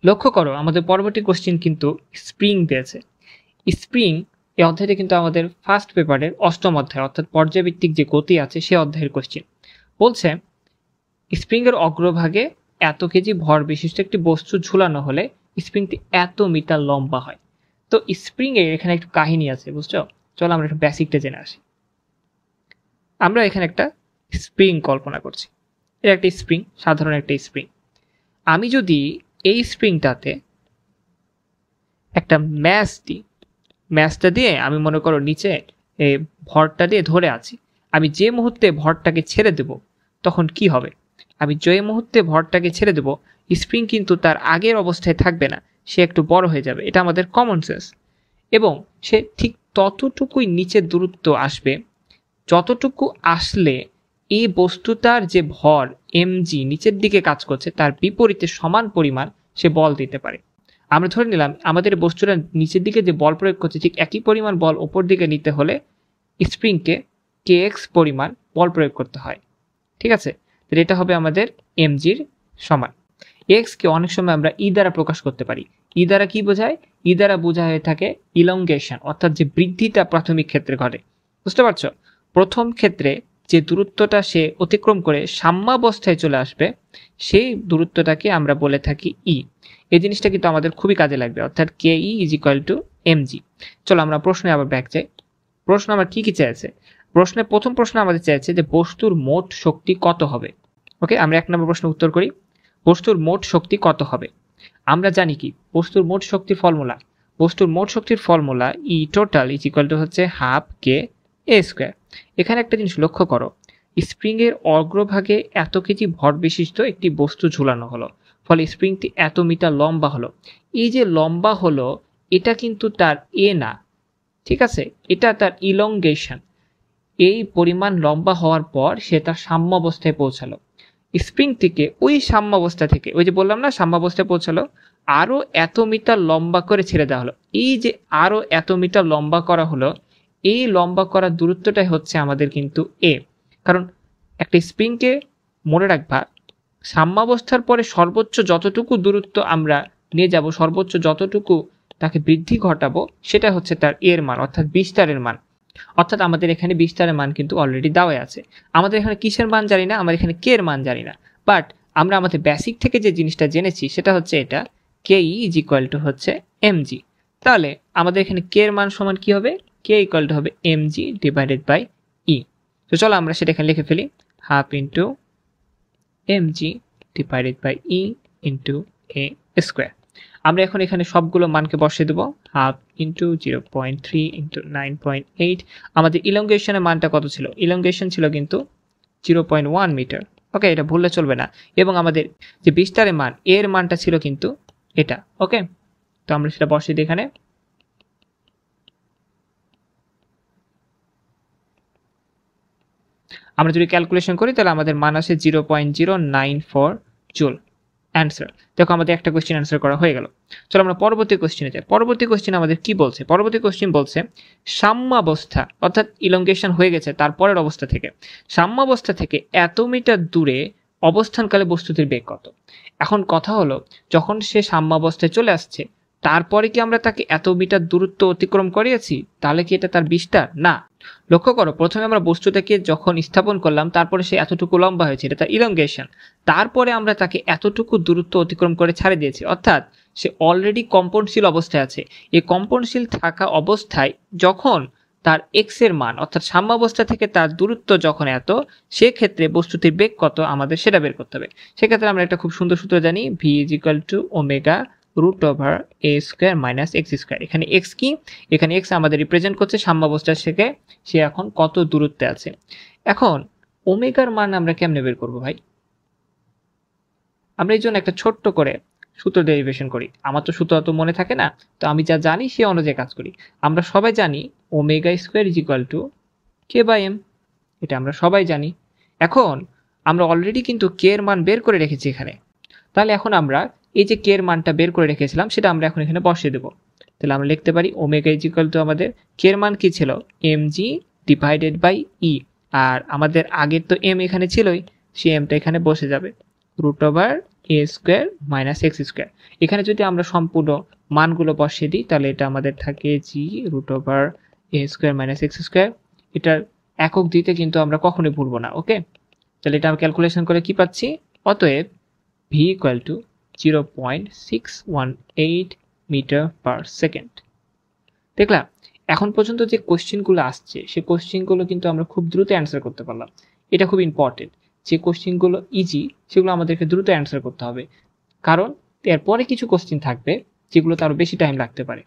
লক্ষ্য করো আমাদের পরবর্তী কোশ্চেন কিন্তু স্প্রিং দিয়েছে। স্প্রিং এই অধ্যায়টা কিন্তু আমাদের ফার্স্ট পেপারের 8ম অধ্যায় অর্থাৎ পর্যায়ভিত্তিক যে গতি আছে সে অধ্যায়ের কোশ্চেন। বলছে স্প্রিং এর অগ্রভাগে এত কেজি ভর বিশিষ্ট একটি বস্তু ঝুলানো হলে স্প্রিংটি এত মিটার লম্বা হয়। তো স্প্রিং এর এখানে একটু কাহিনী আছে, বুঝছো? চলো আমরা একটু বেসিকটা জেনে আসি। আমরা এখানে একটা স্প্রিং কল্পনা করছি। এটা একটা স্প্রিং, সাধারণ একটা স্প্রিং। আমি যদি এই স্প্রিংটাতে একটা ম্যাচ দিই, ম্যাচটা দিয়ে আমি মনে করো নিচে এই ভরটা দিয়ে ধরে আছি, আমি যে মুহূর্তে ভরটাকে ছেড়ে দেব তখন কি হবে? আমি যে মুহূর্তে ভরটাকে ছেড়ে দেব স্প্রিং কিন্তু তার আগের অবস্থায় থাকবে না, সে একটু বড় হয়ে যাবে, এটা আমাদের কমন সেন্স। এবং সে ঠিক ততটুকুই নিচের দূরত্ব আসবে যতটুকু আসলে এই বস্তুটার যে ভর mg নিচের দিকে কাজ করছে তার বিপরীতে সমান পরিমাণ সে বল দিতে পারে। আমরা ধরে নিলাম আমাদের বস্তুটা নিচের দিকে যে বল প্রয়োগ করছে ঠিক একই পরিমাণ বল উপর দিকে নিতে হলে স্প্রিংকে kx পরিমাণ বল প্রয়োগ করতে হয়। ঠিক আছে, তাহলে এটা হবে আমাদের mgর সমান। x কে অনেক সময় আমরা ই দ্বারা প্রকাশ করতে পারি। ই দ্বারা কি বোঝায়? ই দ্বারা বোঝা হয়ে থাকে ইলংগেশন, অর্থাৎ যে বৃদ্ধিটা প্রাথমিক ক্ষেত্রে ঘটে। বুঝতে পারছো? প্রথম ক্ষেত্রে যে দূরত্বটা সে অতিক্রম করে সাম্যাবস্থায় চলে আসবে সেই দূরত্বটাকে আমরা বলে থাকি ই। এই জিনিসটা কিন্তু আমাদের খুবই কাজে লাগবে, অর্থাৎ কে ই ইজ ইকুয়াল টু mg। চলো আমরা প্রশ্নে আবার ব্যাক যাই। প্রশ্ন আমার কি কি চেয়েছে? প্রথম প্রশ্ন আমাদের চেয়েছে যে বস্তুর মোট শক্তি কত হবে। ওকে, আমরা 1 নম্বর প্রশ্ন উত্তর করি। বস্তুর মোট শক্তি কত হবে? আমরা জানি কি বস্তুর মোট শক্তির ফর্মুলা? বস্তুর মোট শক্তির formula E total is equal two হচ্ছে হাফ কে এ স্কোয়ার। এখানে একটা জিনিস লক্ষ্য করো, স্প্রিং এর অগ্রভাগে এত কেজি ভর বিশিষ্ট একটি বস্তু ঝুলানো হলো, ফলে স্প্রিংটি এত মিটার লম্বা হলো। এই যে লম্বা হলো এটা কিন্তু তার এ না, ঠিক আছে, এটা তার ইলংগেশন। এই পরিমাণ লম্বা হওয়ার পর সে তার সাম্যাবস্থায় পৌঁছালো। স্প্রিং থেকে ওই সাম্যাবস্থা থেকে, ওই যে বললাম না সাম্যাবস্থায় পৌঁছালো, আরো এত মিটার লম্বা করে ছেড়ে দেওয়া হলো। এই যে আরো এত মিটার লম্বা করা হলো, এই লম্বা করার দূরত্বটাই হচ্ছে আমাদের কিন্তু এ। কারণ একটা স্প্রিংকে মনে রাখবা সাম্যাবস্থার পরে সর্বোচ্চ যতটুকু দূরত্ব আমরা নিয়ে যাব, সর্বোচ্চ যতটুকু তাকে বৃদ্ধি ঘটাবো সেটা হচ্ছে তার এর মান, অর্থাৎ বিস্তারের মান। অর্থাৎ আমাদের এখানে বিস্তারের মান কিন্তু অলরেডি দেওয়া আছে। আমাদের এখানে কিসের মান জানি না, আমাদের এখানে কে এর মান জানি না, বাট আমরা আমাদের বেসিক থেকে যে জিনিসটা জেনেছি সেটা হচ্ছে এটা কে ই ইজ ইকুয়াল টু হচ্ছে mg। তাহলে আমাদের এখানে কে এর মান সমান কি হবে? কে ইকুয়াল টু হবে mg ডিভাইডেড বাই ই। তো চলো আমরা সেটা এখানে লিখে ফেলি, half into mg divided by E into A square. আমরা এখন এখানে সবগুলো মানকে বসিয়ে দেবো, হাফ ইন্টু 0.3 ইন্টু 9.8। আমাদের ইলংগেশনের মানটা কত ছিল? ইলংগেশন ছিল কিন্তু 0.1 মিটার। ওকে, এটা ভুললে চলবে না। এবং আমাদের যে বিস্তারের মান এর মানটা ছিল কিন্তু এটা। ওকে, তো আমরা সেটা বসিয়ে দিই এখানে। আমরা যদি ক্যালকুলেশন করি তাহলে আমাদের মান আসে 0.094 জুল। অ্যান্সার দেখো আমাদের একটা কোশ্চেন অ্যান্সার করা হয়ে গেল। চলো আমরা পরবর্তী কোশ্চেনে যাই। পরবর্তী কোশ্চেন আমাদের কি বলছে? পরবর্তী কোশ্চেন বলছে সাম্যাবস্থা, অর্থাৎ ইলংগেশন হয়ে গেছে তারপরের অবস্থা থেকে, সাম্যাবস্থা থেকে এত মিটার দূরে অবস্থানকালে বস্তুটির বেগ কত? এখন কথা হলো যখন সে সাম্যাবস্থায় চলে আসছে তারপরে কি আমরা তাকে এত মিটার দূরত্ব অতিক্রম করিয়েছি? তাহলে কি এটা তার বিস্তার? না। লক্ষ্য করো প্রথমে আমরা বস্তুটাকে যখন স্থাপন করলাম তারপরে সে এতটুকু লম্বা হয়েছে, এটা তার ইলংগেশন। তারপরে আমরা তাকে এতটুকু দূরত্ব অতিক্রম করে ছাড়ে দিয়েছি, অর্থাৎ সে অলরেডি কম্পনশীল অবস্থায় আছে। এই কম্পনশীল থাকা অবস্থায় যখন তার এক্স এর মান অর্থাৎ সাম্যাবস্থা থেকে তার দূরত্ব যখন এত, সেক্ষেত্রে বস্তুটির বেগ কত আমাদের সেটা বের করতে হবে। সেক্ষেত্রে আমরা একটা খুব সুন্দর সূত্র জানি, V is equal to omega root over A square minus X square. এখানে এক্স কি? এখানে এক্স আমাদের রিপ্রেজেন্ট করছে সাম্যাবস্থা থেকে সে এখন কত দূরত্বে আছে। এখন ওমেগার মান আমরা কেমনে বের করবো ভাই? আমরা এই জন্য একটা ছোট্ট করে সূত্র ডেরিভেশন করি। আমার তো সূত্র অত মনে থাকে না, তো আমি যা জানি সে অনুযায়ী কাজ করি। আমরা সবাই জানি omega square is equal to K by M, এটা আমরা সবাই জানি। এখন আমরা অলরেডি কিন্তু কে এর মান বের করে রেখেছি এখানে। তাহলে এখন আমরা এই যে কে এর মানটা বের করে রেখেছিলাম সেটা আমরা এখন এখানে বসিয়ে দেবো। তাহলে আমরা লিখতে পারি ওমেগা ইজ ইকুয়াল টু আমাদের কে এর মান কি ছিল? mg ডিভাইডেড বাই ই। আর আমাদের আগের তো এম এখানে ছিলই, সেই এমটা এখানে বসে যাবে, root over A square minus X square. এখানে যদি আমরা সম্পূর্ণ মানগুলো বসিয়ে দিই তাহলে এটা আমাদের থাকে জি root over A square minus X square. এটার একক দিতে কিন্তু আমরা কখনোই ভুলবো না। ওকে, তাহলে এটা আমি ক্যালকুলেশন করে কি পাচ্ছি, অতএব V equal to 0.618 metre per second. দেখলাম এখন পর্যন্ত যে কোশ্চেনগুলো আসছে সেই কোশ্চেনগুলো কিন্তু আমরা খুব দ্রুত অ্যান্সার করতে পারলাম। এটা খুব ইম্পর্টেন্ট, যে কোশ্চেনগুলো ইজি সেগুলো আমাদেরকে দ্রুত অ্যান্সার করতে হবে, কারণ এরপরে কিছু কোশ্চেন থাকবে যেগুলোতে আরও বেশি টাইম লাগতে পারে।